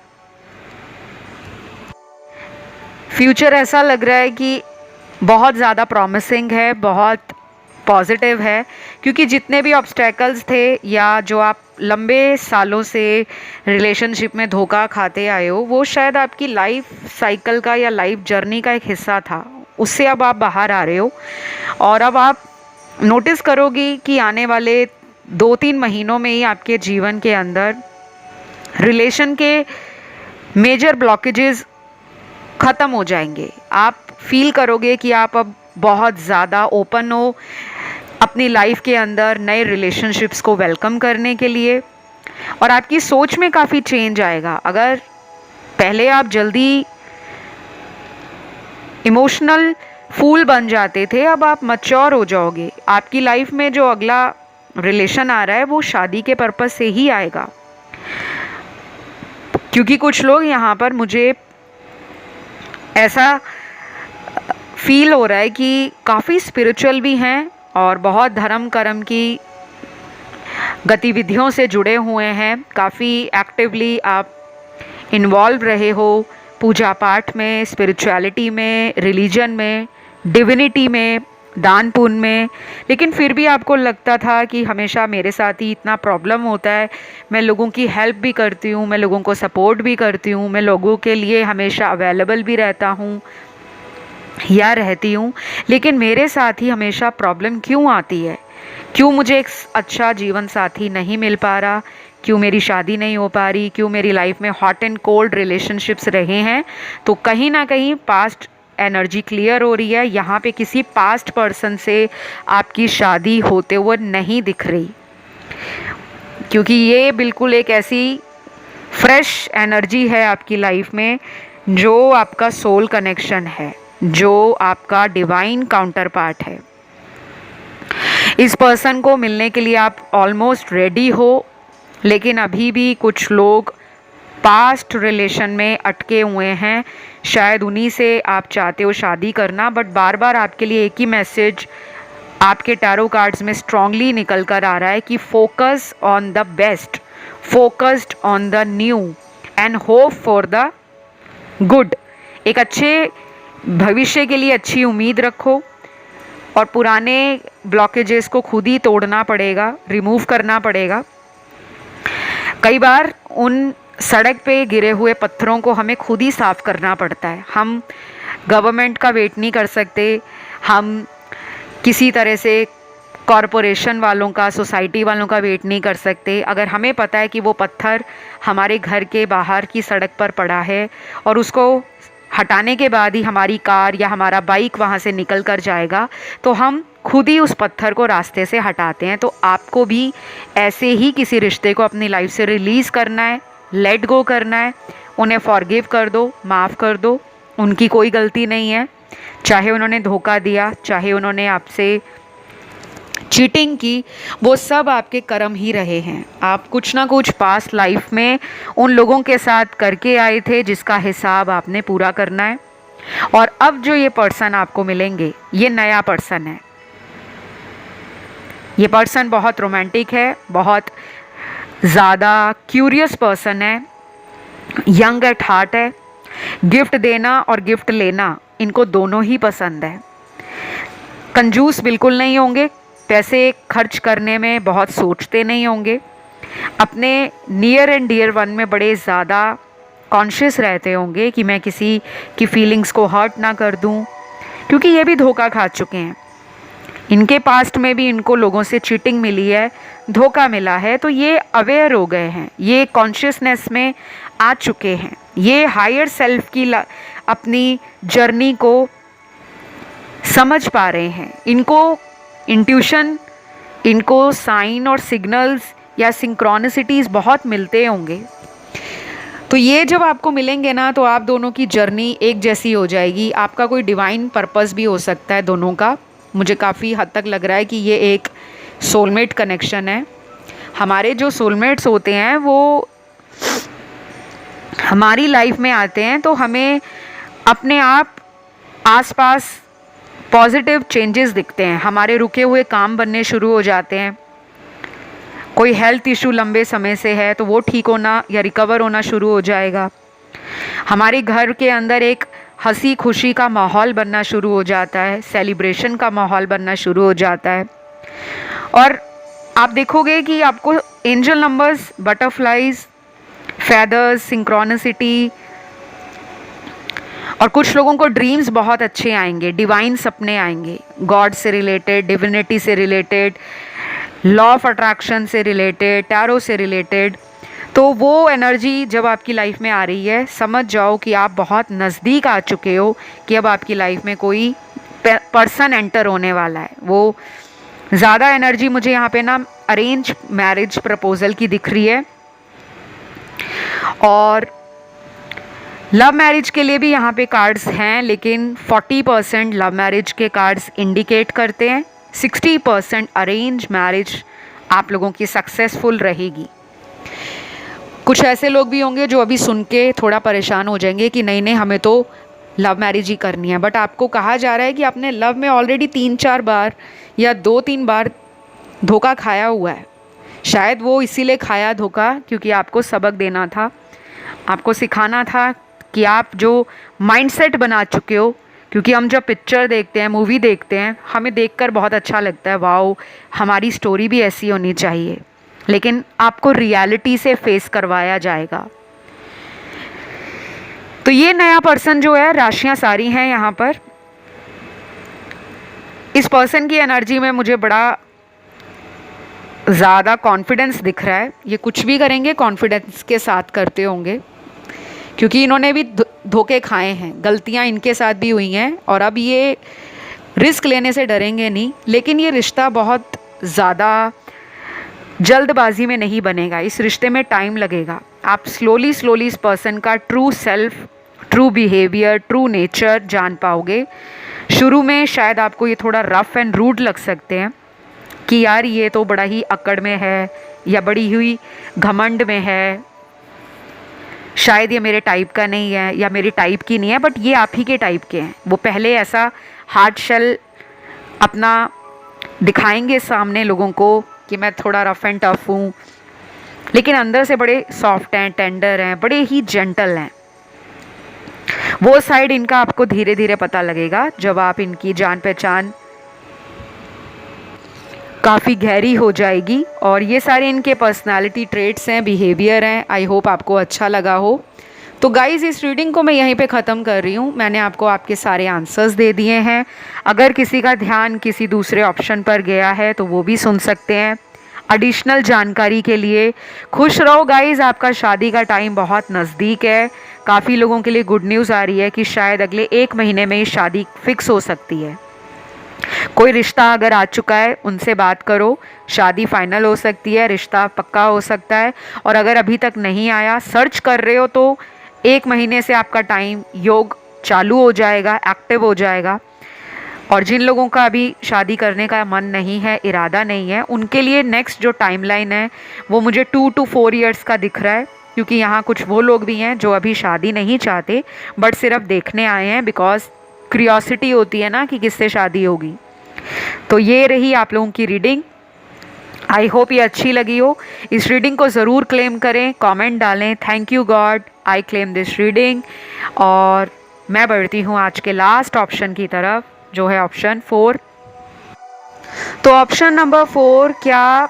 फ्यूचर ऐसा लग रहा है कि बहुत ज़्यादा प्रॉमिसिंग है, बहुत पॉजिटिव है। क्योंकि जितने भी ऑब्स्टेकल्स थे या जो आप लंबे सालों से रिलेशनशिप में धोखा खाते आए हो, वो शायद आपकी लाइफ साइकिल का या लाइफ जर्नी का एक हिस्सा था। उससे अब आप बाहर आ रहे हो और अब आप नोटिस करोगी कि आने वाले 2-3 महीनों में ही आपके जीवन के अंदर रिलेशन के मेजर ब्लॉकेजेस ख़त्म हो जाएंगे। आप फील करोगे कि आप अब बहुत ज़्यादा ओपन हो अपनी लाइफ के अंदर नए रिलेशनशिप्स को वेलकम करने के लिए, और आपकी सोच में काफ़ी चेंज आएगा। अगर पहले आप जल्दी इमोशनल फूल बन जाते थे, अब आप मैच्योर हो जाओगे। आपकी लाइफ में जो अगला रिलेशन आ रहा है वो शादी के पर्पस से ही आएगा। क्योंकि कुछ लोग यहाँ पर, मुझे ऐसा फील हो रहा है कि काफ़ी स्पिरिचुअल भी हैं और बहुत धर्म कर्म की गतिविधियों से जुड़े हुए हैं। काफ़ी एक्टिवली आप इन्वॉल्व रहे हो पूजा पाठ में, स्पिरिचुअलिटी में, रिलीजन में, डिविनिटी में, दान पुण्य में। लेकिन फिर भी आपको लगता था कि हमेशा मेरे साथ ही इतना प्रॉब्लम होता है। मैं लोगों की हेल्प भी करती हूँ, मैं लोगों को सपोर्ट भी करती हूँ, मैं लोगों के लिए हमेशा अवेलेबल भी रहता हूँ या रहती हूँ, लेकिन मेरे साथ ही हमेशा प्रॉब्लम क्यों आती है? क्यों मुझे एक अच्छा जीवन साथी नहीं मिल पा रहा? क्यों मेरी शादी नहीं हो पा रही? क्यों मेरी लाइफ में हॉट एंड कोल्ड रिलेशनशिप्स रहे हैं? तो कहीं ना कहीं पास्ट एनर्जी क्लियर हो रही है। यहाँ पे किसी पास्ट पर्सन से आपकी शादी होते हुए नहीं दिख रही, क्योंकि ये बिल्कुल एक ऐसी फ्रेश एनर्जी है आपकी लाइफ में जो आपका सोल कनेक्शन है, जो आपका डिवाइन काउंटर पार्ट है। इस पर्सन को मिलने के लिए आप ऑलमोस्ट रेडी हो, लेकिन अभी भी कुछ लोग पास्ट रिलेशन में अटके हुए हैं, शायद उन्हीं से आप चाहते हो शादी करना, बट बार बार आपके लिए एक ही मैसेज आपके टैरो कार्ड्स में स्ट्रांगली निकल कर आ रहा है कि focus on the best, focused on the new and hope for the good. एक अच्छे भविष्य के लिए अच्छी उम्मीद रखो और पुराने ब्लॉकेजेस को खुद ही तोड़ना पड़ेगा, रिमूव करना पड़ेगा। कई बार उन सड़क पे गिरे हुए पत्थरों को हमें खुद ही साफ करना पड़ता है। हम गवर्नमेंट का वेट नहीं कर सकते, हम किसी तरह से कॉरपोरेशन वालों का, सोसाइटी वालों का वेट नहीं कर सकते। अगर हमें पता है कि वो पत्थर हमारे घर के बाहर की सड़क पर पड़ा है और उसको हटाने के बाद ही हमारी कार या हमारा बाइक वहाँ से निकल कर जाएगा, तो हम खुद ही उस पत्थर को रास्ते से हटाते हैं। तो आपको भी ऐसे ही किसी रिश्ते को अपनी लाइफ से रिलीज़ करना है, लेट गो करना है, उन्हें फॉरगिव कर दो, माफ़ कर दो। उनकी कोई गलती नहीं है, चाहे उन्होंने धोखा दिया, चाहे उन्होंने आपसे चीटिंग की, वो सब आपके कर्म ही रहे हैं। आप कुछ ना कुछ पास्ट लाइफ में उन लोगों के साथ करके आए थे जिसका हिसाब आपने पूरा करना है। और अब जो ये पर्सन आपको मिलेंगे, ये नया पर्सन है। ये पर्सन बहुत रोमांटिक है, बहुत ज़्यादा क्यूरियस पर्सन है, यंग एट हार्ट है। गिफ्ट देना और गिफ्ट लेना इनको दोनों ही पसंद है। कंजूस बिल्कुल नहीं होंगे, पैसे खर्च करने में बहुत सोचते नहीं होंगे, अपने नियर एंड डियर वन में बड़े ज़्यादा कॉन्शियस रहते होंगे कि मैं किसी की फीलिंग्स को हर्ट ना कर दूं, क्योंकि ये भी धोखा खा चुके हैं। इनके पास्ट में भी इनको लोगों से चीटिंग मिली है, धोखा मिला है, तो ये अवेयर हो गए हैं, ये कॉन्शियसनेस में आ चुके हैं, ये हायर सेल्फ की अपनी जर्नी को समझ पा रहे हैं। इनको इंट्यूशन, इनको साइन और सिग्नल्स या सिंक्रोनिसिटीज़ बहुत मिलते होंगे। तो ये जब आपको मिलेंगे ना, तो आप दोनों की जर्नी एक जैसी हो जाएगी। आपका कोई डिवाइन पर्पस भी हो सकता है दोनों का। मुझे काफ़ी हद तक लग रहा है कि ये एक सोलमेट कनेक्शन है। हमारे जो सोलमेट्स होते हैं वो हमारी लाइफ में आते हैं तो हमें अपने आप आसपास पॉजिटिव चेंजेस दिखते हैं, हमारे रुके हुए काम बनने शुरू हो जाते हैं। कोई हेल्थ इशू लंबे समय से है तो वो ठीक होना या रिकवर होना शुरू हो जाएगा। हमारे घर के अंदर एक हंसी खुशी का माहौल बनना शुरू हो जाता है, सेलिब्रेशन का माहौल बनना शुरू हो जाता है। और आप देखोगे कि आपको angel numbers, butterflies, feathers, synchronicity, और कुछ लोगों को ड्रीम्स बहुत अच्छे आएंगे, डिवाइन सपने आएंगे, गॉड से रिलेटेड, डिविनिटी से रिलेटेड, लॉ ऑफ अट्रैक्शन से रिलेटेड, टैरो से रिलेटेड। तो वो एनर्जी जब आपकी लाइफ में आ रही है, समझ जाओ कि आप बहुत नज़दीक आ चुके हो कि अब आपकी लाइफ में कोई पर्सन एंटर होने वाला है। वो ज़्यादा एनर्जी मुझे यहाँ पे ना अरेंज मैरिज प्रपोजल की दिख रही है, और लव मैरिज के लिए भी यहाँ पे कार्ड्स हैं, लेकिन 40% लव मैरिज के कार्ड्स इंडिकेट करते हैं, 60% अरेंज मैरिज आप लोगों की सक्सेसफुल रहेगी। कुछ ऐसे लोग भी होंगे जो अभी सुन के थोड़ा परेशान हो जाएंगे कि नहीं नहीं हमें तो लव मैरिज ही करनी है, बट आपको कहा जा रहा है कि आपने लव में ऑलरेडी 3-4 बार या 2-3 बार धोखा खाया हुआ है। शायद वो इसीलिए खाया धोखा क्योंकि आपको सबक देना था, आपको सिखाना था कि आप जो माइंडसेट बना चुके हो। क्योंकि हम जब पिक्चर देखते हैं, मूवी देखते हैं, हमें देखकर बहुत अच्छा लगता है, वाओ हमारी स्टोरी भी ऐसी होनी चाहिए, लेकिन आपको रियलिटी से फेस करवाया जाएगा। तो ये नया पर्सन जो है, राशियां सारी हैं यहाँ पर। इस पर्सन की एनर्जी में मुझे बड़ा ज़्यादा कॉन्फिडेंस दिख रहा है। ये कुछ भी करेंगे कॉन्फिडेंस के साथ करते होंगे, क्योंकि इन्होंने भी धोखे खाए हैं, गलतियां इनके साथ भी हुई हैं, और अब ये रिस्क लेने से डरेंगे नहीं। लेकिन ये रिश्ता बहुत ज़्यादा जल्दबाजी में नहीं बनेगा, इस रिश्ते में टाइम लगेगा। आप स्लोली स्लोली इस पर्सन का true self, true behaviour, true nature जान पाओगे। शुरू में शायद आपको ये थोड़ा रफ एंड रूड लग सकते हैं कि यार ये तो बड़ा ही अकड़ में है या बड़ी हुई घमंड में है, शायद ये मेरे टाइप का नहीं है या मेरी टाइप की नहीं है, बट ये आप ही के टाइप के हैं। वो पहले ऐसा हार्ड शेल अपना दिखाएंगे सामने लोगों को कि मैं थोड़ा रफ एंड टफ हूँ, लेकिन अंदर से बड़े सॉफ्ट हैं, टेंडर हैं, बड़े ही जेंटल हैं। वो साइड इनका आपको धीरे धीरे पता लगेगा जब आप इनकी जान पहचान काफ़ी गहरी हो जाएगी। और ये सारे इनके पर्सनालिटी ट्रेट्स हैं, बिहेवियर हैं। आई होप आपको अच्छा लगा हो। तो गाइज़, इस रीडिंग को मैं यहीं पे ख़त्म कर रही हूँ। मैंने आपको आपके सारे आंसर्स दे दिए हैं। अगर किसी का ध्यान किसी दूसरे ऑप्शन पर गया है तो वो भी सुन सकते हैं। एडिशनल जानकारी के लिए खुश रहो गाइज़, आपका शादी का टाइम बहुत नज़दीक है। काफ़ी लोगों के लिए गुड न्यूज़ आ रही है कि शायद अगले 1 महीने में ही शादी फिक्स हो सकती है। कोई रिश्ता अगर आ चुका है उनसे बात करो, शादी फाइनल हो सकती है, रिश्ता पक्का हो सकता है। और अगर अभी तक नहीं आया, सर्च कर रहे हो, तो 1 महीने से आपका टाइम योग चालू हो जाएगा, एक्टिव हो जाएगा। और जिन लोगों का अभी शादी करने का मन नहीं है, इरादा नहीं है, उनके लिए नेक्स्ट जो टाइमलाइन है वो मुझे 2 to 4 ईयर्स का दिख रहा है। क्योंकि यहाँ कुछ वो लोग भी हैं जो अभी शादी नहीं चाहते, बट सिर्फ देखने आए हैं, बिकॉज क्यूरियोसिटी होती है ना कि किससे शादी होगी। तो ये रही आप लोगों की रीडिंग। आई होप ये अच्छी लगी हो। इस रीडिंग को ज़रूर क्लेम करें, कमेंट डालें, thank you God I claim this reading. और मैं बढ़ती हूँ आज के लास्ट ऑप्शन की तरफ, जो है ऑप्शन 4। तो ऑप्शन नंबर 4, क्या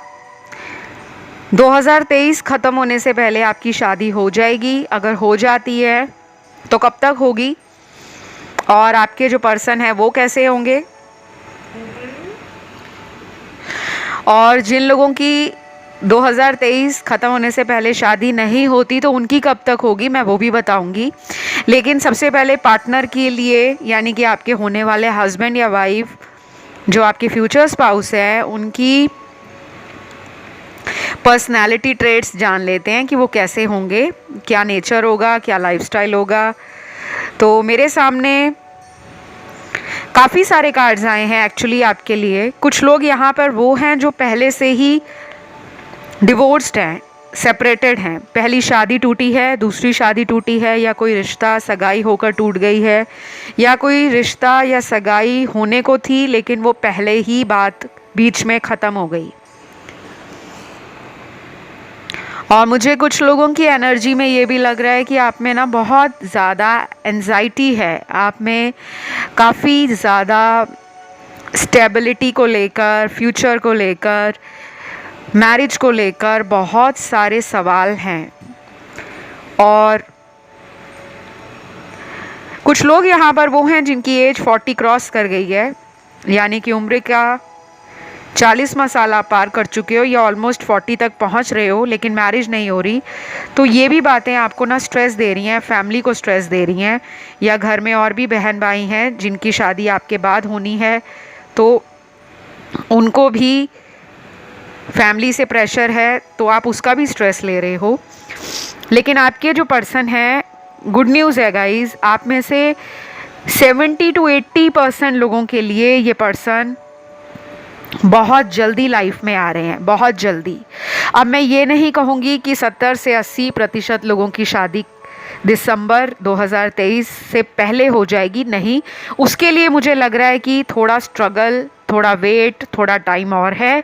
2023 ख़त्म होने से पहले आपकी शादी हो जाएगी? अगर हो जाती है तो कब तक होगी? और आपके जो पर्सन है वो कैसे होंगे? और जिन लोगों की 2023 ख़त्म होने से पहले शादी नहीं होती तो उनकी कब तक होगी, मैं वो भी बताऊंगी। लेकिन सबसे पहले पार्टनर के लिए, यानी कि आपके होने वाले हस्बैंड या वाइफ, जो आपके फ्यूचर स्पाउस है, उनकी पर्सनालिटी ट्रेट्स जान लेते हैं कि वो कैसे होंगे, क्या नेचर होगा, क्या लाइफस्टाइल होगा। तो मेरे सामने काफ़ी सारे कार्ड्स आए हैं एक्चुअली आपके लिए। कुछ लोग यहाँ पर वो हैं जो पहले से ही डिवोर्स्ड हैं, सेपरेटेड हैं, पहली शादी टूटी है, दूसरी शादी टूटी है, या कोई रिश्ता सगाई होकर टूट गई है, या कोई रिश्ता या सगाई होने को थी लेकिन वो पहले ही बात बीच में ख़त्म हो गई। और मुझे कुछ लोगों की एनर्जी में ये भी लग रहा है कि आप में ना बहुत ज़्यादा एंजाइटी है, आप में काफ़ी ज़्यादा स्टेबिलिटी को लेकर, फ्यूचर को लेकर, मैरिज को लेकर बहुत सारे सवाल हैं। और कुछ लोग यहाँ पर वो हैं जिनकी एज 40 क्रॉस कर गई है, यानी कि उम्र का 40वां साल आप पार कर चुके हो या ऑलमोस्ट 40 तक पहुँच रहे हो, लेकिन मैरिज नहीं हो रही। तो ये भी बातें आपको ना स्ट्रेस दे रही हैं, फैमिली को स्ट्रेस दे रही हैं। या घर में और भी बहन भाई हैं जिनकी शादी आपके बाद होनी है, तो उनको भी फैमिली से प्रेशर है, तो आप उसका भी स्ट्रेस ले रहे हो। लेकिन आपके जो पर्सन हैं, गुड न्यूज़ है गाइज़, आप में से 70 to 80% लोगों के लिए ये पर्सन बहुत जल्दी लाइफ में आ रहे हैं, बहुत जल्दी। अब मैं ये नहीं कहूँगी कि 70 से 80% लोगों की शादी दिसंबर 2023 से पहले हो जाएगी, नहीं। उसके लिए मुझे लग रहा है कि थोड़ा स्ट्रगल, थोड़ा वेट, थोड़ा टाइम और है।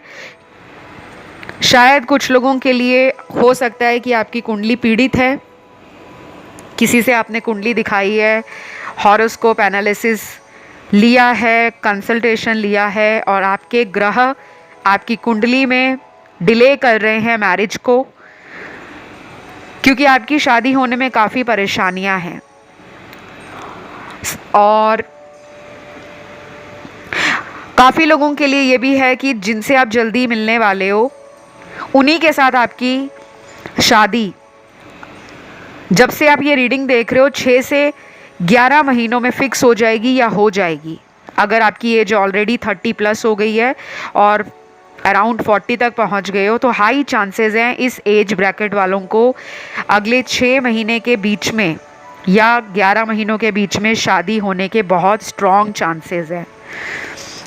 शायद कुछ लोगों के लिए हो सकता है कि आपकी कुंडली पीड़ित है, किसी से आपने कुंडली दिखाई है, हॉरोस्कोप एनालिसिस लिया है, कंसल्टेशन लिया है, और आपके ग्रह आपकी कुंडली में डिले कर रहे हैं मैरिज को, क्योंकि आपकी शादी होने में काफ़ी परेशानियां हैं। और काफ़ी लोगों के लिए ये भी है कि जिनसे आप जल्दी मिलने वाले हो, उन्हीं के साथ आपकी शादी, जब से आप ये रीडिंग देख रहे हो, 6 से 11 महीनों में फिक्स हो जाएगी या हो जाएगी। अगर आपकी एज ऑलरेडी 30 प्लस हो गई है और अराउंड 40 तक पहुंच गए हो, तो हाई चांसेस हैं इस एज ब्रैकेट वालों को अगले 6 महीने के बीच में या 11 महीनों के बीच में शादी होने के बहुत स्ट्रॉन्ग चांसेस हैं।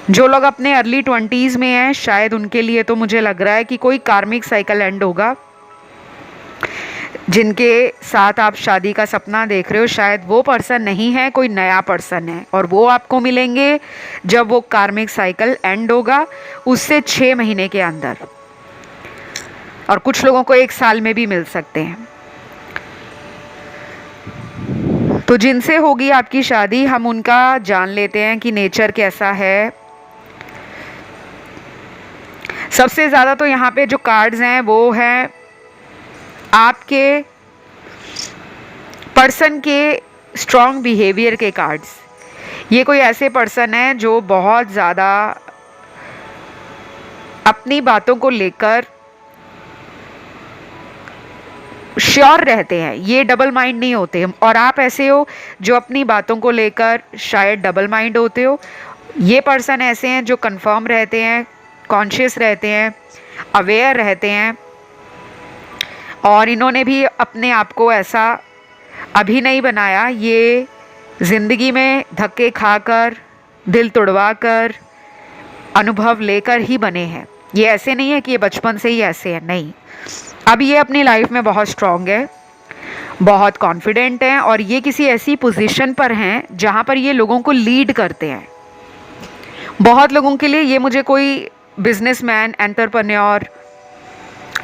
जो लोग अपने अर्ली 20s में हैं, शायद उनके लिए तो मुझे लग रहा है कि कोई कार्मिक साइकिल एंड होगा। जिनके साथ आप शादी का सपना देख रहे हो शायद वो पर्सन नहीं है, कोई नया पर्सन है, और वो आपको मिलेंगे जब वो कार्मिक साइकिल एंड होगा, उससे 6 महीने के अंदर, और कुछ लोगों को 1 साल में भी मिल सकते हैं। तो जिनसे होगी आपकी शादी, हम उनका जान लेते हैं कि नेचर कैसा है। सबसे ज़्यादा तो यहाँ पे जो कार्ड्स हैं वो हैं आपके पर्सन के स्ट्रॉन्ग बिहेवियर के कार्ड्स। ये कोई ऐसे पर्सन है जो बहुत ज़्यादा अपनी बातों को लेकर श्योर रहते हैं, ये डबल माइंड नहीं होते, और आप ऐसे हो जो अपनी बातों को लेकर शायद डबल माइंड होते हो। ये पर्सन ऐसे हैं जो कंफर्म रहते हैं, कॉन्शियस रहते हैं, अवेयर रहते हैं, और इन्होंने भी अपने आप को ऐसा अभी नहीं बनाया, ये ज़िंदगी में धक्के खाकर, दिल तोड़वा कर, अनुभव लेकर ही बने हैं। ये ऐसे नहीं है कि ये बचपन से ही ऐसे हैं, नहीं। अब ये अपनी लाइफ में बहुत स्ट्रॉन्ग है, बहुत कॉन्फिडेंट हैं, और ये किसी ऐसी पोजीशन पर हैं जहाँ पर ये लोगों को लीड करते हैं। बहुत लोगों के लिए ये मुझे कोई बिजनेसमैन, एंटरप्रेन्योर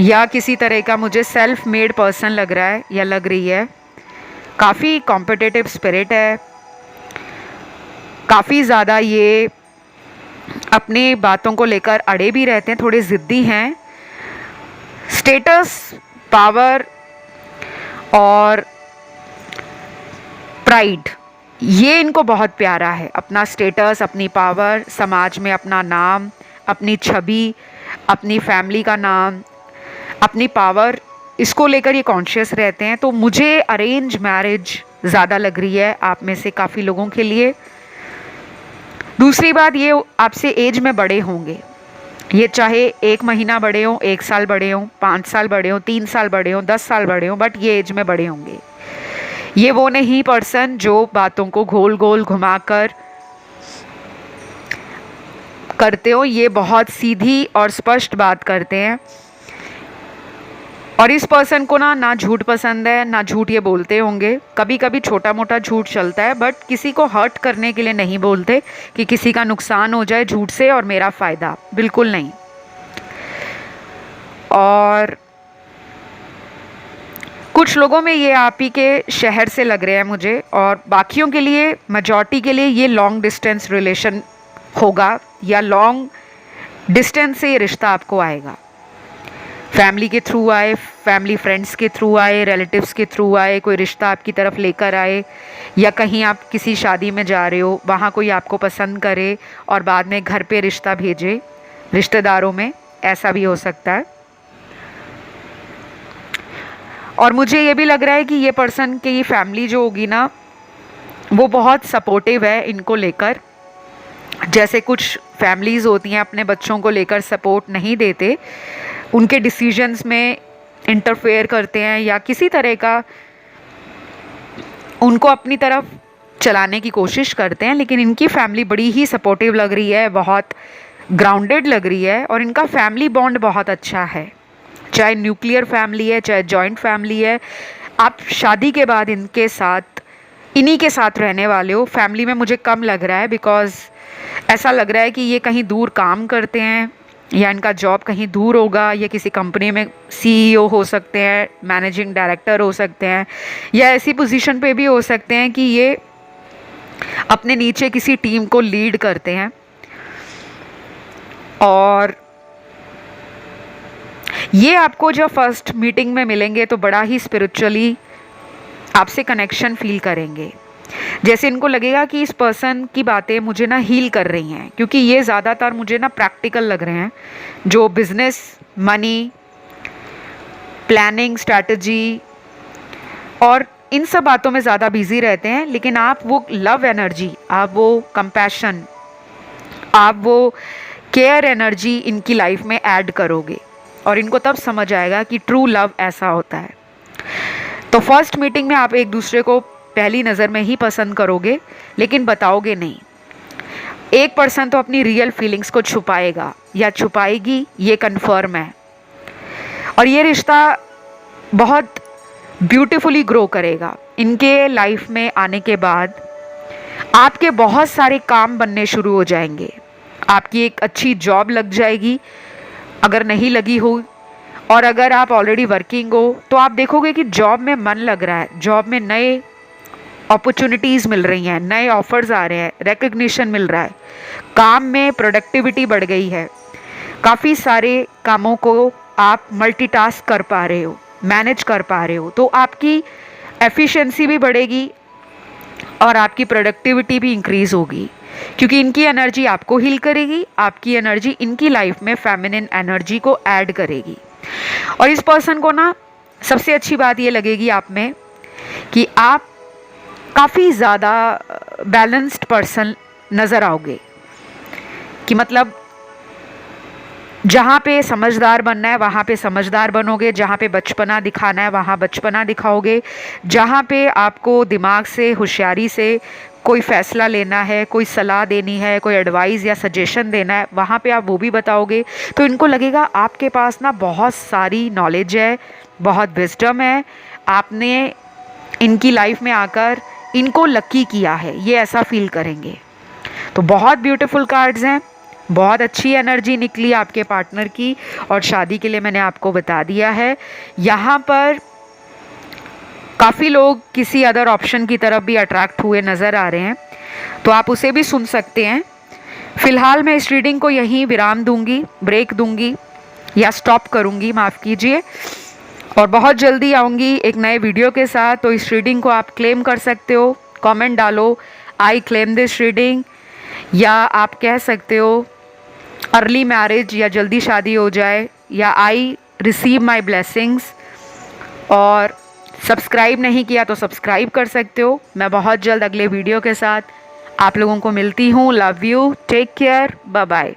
या किसी तरह का मुझे सेल्फ मेड पर्सन लग रहा है या लग रही है। काफ़ी कॉम्पिटिटिव स्पिरिट है, काफ़ी ज़्यादा ये अपनी बातों को लेकर अड़े भी रहते हैं, थोड़े ज़िद्दी हैं। स्टेटस, पावर और प्राइड, ये इनको बहुत प्यारा है। अपना स्टेटस, अपनी पावर, समाज में अपना नाम, अपनी छवि, अपनी फैमिली का नाम, अपनी पावर, इसको लेकर ये कॉन्शियस रहते हैं। तो मुझे अरेंज मैरिज ज़्यादा लग रही है आप में से काफ़ी लोगों के लिए। दूसरी बात, ये आपसे एज में बड़े होंगे, ये चाहे 1 महीना बड़े हों, 1 साल बड़े हों, 5 साल बड़े हों, 3 साल बड़े हों, 10 साल बड़े हों, बट ये एज में बड़े होंगे। ये वो नहीं पर्सन जो बातों को गोल गोल घुमाकर करते हो, ये बहुत सीधी और स्पष्ट बात करते हैं। और इस पर्सन को ना झूठ पसंद है, ना झूठ ये बोलते होंगे। कभी कभी छोटा मोटा झूठ चलता है, बट किसी को हर्ट करने के लिए नहीं बोलते कि किसी का नुकसान हो जाए झूठ से और मेरा फ़ायदा, बिल्कुल नहीं। और कुछ लोगों में ये आप ही के शहर से लग रहे हैं मुझे, और बाकियों के लिए, मेजॉरिटी के लिए ये लॉन्ग डिस्टेंस रिलेशन होगा, या लॉन्ग डिस्टेंस से ये रिश्ता आपको आएगा। फैमिली के थ्रू आए, फैमिली फ्रेंड्स के थ्रू आए, रिलेटिव्स के थ्रू आए, कोई रिश्ता आपकी तरफ लेकर आए, या कहीं आप किसी शादी में जा रहे हो, वहाँ कोई आपको पसंद करे और बाद में घर पे रिश्ता भेजे रिश्तेदारों में, ऐसा भी हो सकता है। और मुझे ये भी लग रहा है कि ये पर्सन की फैमिली जो होगी ना, वो बहुत सपोर्टिव है इनको लेकर। जैसे कुछ फैमिलीज़ होती हैं अपने बच्चों को लेकर सपोर्ट नहीं देते, उनके डिसीजंस में इंटरफेयर करते हैं, या किसी तरह का उनको अपनी तरफ चलाने की कोशिश करते हैं। लेकिन इनकी फैमिली बड़ी ही सपोर्टिव लग रही है, बहुत ग्राउंडेड लग रही है, और इनका फैमिली बॉन्ड बहुत अच्छा है। चाहे न्यूक्लियर फैमिली है, चाहे जॉइंट फैमिली है, आप शादी के बाद इनके साथ, इन्हीं के साथ रहने वाले हो। फैमिली में मुझे कम लग रहा है, बिकॉज़ ऐसा लग रहा है कि ये कहीं दूर काम करते हैं, या इनका जॉब कहीं दूर होगा, या किसी कंपनी में सीईओ हो सकते हैं, मैनेजिंग डायरेक्टर हो सकते हैं, या ऐसी पोजीशन पे भी हो सकते हैं कि ये अपने नीचे किसी टीम को लीड करते हैं। और ये आपको जब फर्स्ट मीटिंग में मिलेंगे तो बड़ा ही स्पिरिचुअली आपसे कनेक्शन फील करेंगे। जैसे इनको लगेगा कि इस पर्सन की बातें मुझे ना हील कर रही हैं, क्योंकि ये ज़्यादातर मुझे ना प्रैक्टिकल लग रहे हैं, जो बिजनेस, मनी, प्लानिंग, स्ट्रैटेजी और इन सब बातों में ज़्यादा बिजी रहते हैं। लेकिन आप वो लव एनर्जी, आप वो कंपैशन, आप वो केयर एनर्जी इनकी लाइफ में ऐड करोगे, और इनको तब समझ आएगा कि ट्रू लव ऐसा होता है। तो फर्स्ट मीटिंग में आप एक दूसरे को पहली नज़र में ही पसंद करोगे, लेकिन बताओगे नहीं। एक पर्सन तो अपनी रियल फीलिंग्स को छुपाएगा या छुपाएगी, ये कन्फर्म है। और ये रिश्ता बहुत ब्यूटीफुली ग्रो करेगा। इनके लाइफ में आने के बाद आपके बहुत सारे काम बनने शुरू हो जाएंगे। आपकी एक अच्छी जॉब लग जाएगी अगर नहीं लगी हो, और अगर आप ऑलरेडी वर्किंग हो तो आप देखोगे कि जॉब में मन लग रहा है, जॉब में नए अपॉर्चुनिटीज़ मिल रही हैं, नए ऑफर्स आ रहे हैं, रिकग्निशन मिल रहा है, काम में प्रोडक्टिविटी बढ़ गई है, काफ़ी सारे कामों को आप मल्टीटास्क कर पा रहे हो, मैनेज कर पा रहे हो, तो आपकी एफिशिएंसी भी बढ़ेगी और आपकी प्रोडक्टिविटी भी इंक्रीज़ होगी, क्योंकि इनकी एनर्जी आपको हील करेगी, आपकी एनर्जी इनकी लाइफ में फेमिनिन एनर्जी को ऐड करेगी। और इस पर्सन को ना सबसे अच्छी बात ये लगेगी आप में कि आप काफ़ी ज़्यादा बैलेंस्ड पर्सन नज़र आओगे, कि मतलब जहाँ पे समझदार बनना है वहाँ पे समझदार बनोगे, जहाँ पे बचपना दिखाना है वहाँ बचपना दिखाओगे, जहाँ पे आपको दिमाग से, होशियारी से कोई फ़ैसला लेना है, कोई सलाह देनी है, कोई एडवाइस या सजेशन देना है, वहाँ पे आप वो भी बताओगे। तो इनको लगेगा आपके पास ना बहुत सारी नॉलेज है, बहुत विजडम है, आपने इनकी लाइफ में आकर इनको लकी किया है, ये ऐसा फील करेंगे। तो बहुत ब्यूटीफुल कार्ड्स हैं, बहुत अच्छी एनर्जी निकली आपके पार्टनर की, और शादी के लिए मैंने आपको बता दिया है। यहाँ पर काफ़ी लोग किसी अदर ऑप्शन की तरफ भी अट्रैक्ट हुए नज़र आ रहे हैं, तो आप उसे भी सुन सकते हैं। फ़िलहाल मैं इस रीडिंग को यहीं विराम दूंगी, ब्रेक दूंगी या स्टॉप करूंगी, माफ़ कीजिए, और बहुत जल्दी आऊँगी एक नए वीडियो के साथ। तो इस रीडिंग को आप क्लेम कर सकते हो, कमेंट डालो आई क्लेम दिस रीडिंग, या आप कह सकते हो अर्ली मैरिज या जल्दी शादी हो जाए, या आई रिसीव माई ब्लेसिंग्स। और सब्सक्राइब नहीं किया तो सब्सक्राइब कर सकते हो। मैं बहुत जल्द अगले वीडियो के साथ आप लोगों को मिलती हूँ। Love you, take care, bye bye.